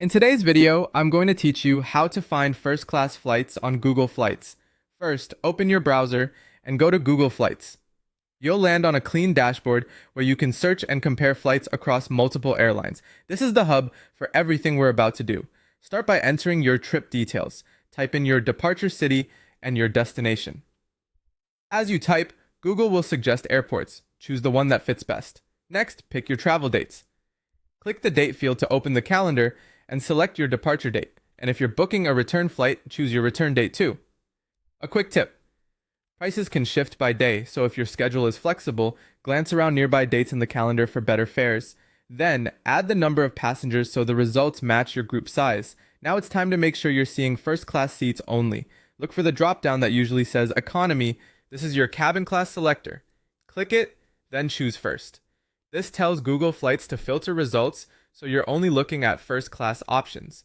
In today's video, I'm going to teach you how to find first-class flights on Google Flights. First, open your browser and go to Google Flights. You'll land on a clean dashboard where you can search and compare flights across multiple airlines. This is the hub for everything we're about to do. Start by entering your trip details. Type in your departure city and your destination. As you type, Google will suggest airports. Choose the one that fits best. Next, pick your travel dates. Click the date field to open the calendar and select your departure date. And if you're booking a return flight, choose your return date too. A quick tip: prices can shift by day, so if your schedule is flexible, glance around nearby dates in the calendar for better fares. Then, add the number of passengers so the results match your group size. Now it's time to make sure you're seeing first class seats only. Look for the drop down that usually says Economy. This is your cabin class selector. Click it, then choose first. This tells Google Flights to filter results so you're only looking at first class options.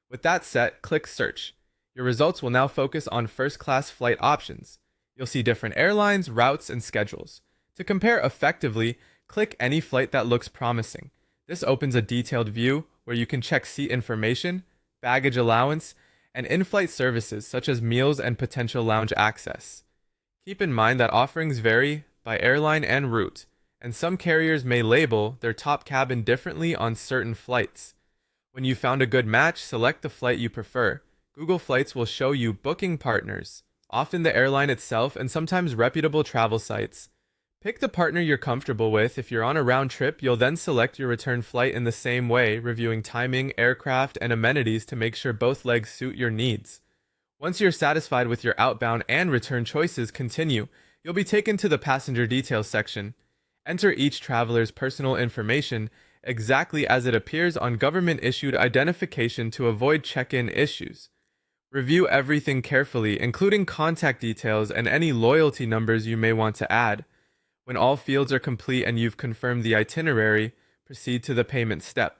With that set, click Search. Your results will now focus on first class flight options. You'll see different airlines, routes, and schedules. To compare effectively, click any flight that looks promising. This opens a detailed view where you can check seat information, baggage allowance, and in-flight services such as meals and potential lounge access. Keep in mind that offerings vary by airline and route, and some carriers may label their top cabin differently on certain flights. When you found a good match, select the flight you prefer. Google Flights will show you booking partners, often the airline itself and sometimes reputable travel sites. Pick the partner you're comfortable with. If you're on a round trip, you'll then select your return flight in the same way, reviewing timing, aircraft, and amenities to make sure both legs suit your needs. Once you're satisfied with your outbound and return choices, continue. You'll be taken to the passenger details section. Enter each traveler's personal information exactly as it appears on government-issued identification to avoid check-in issues. Review everything carefully, including contact details and any loyalty numbers you may want to add. When all fields are complete and you've confirmed the itinerary, proceed to the payment step.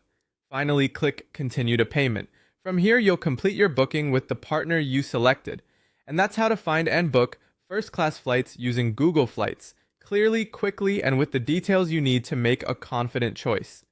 Finally, click Continue to Payment. From here, you'll complete your booking with the partner you selected. And that's how to find and book first-class flights using Google Flights, clearly, quickly, and with the details you need to make a confident choice.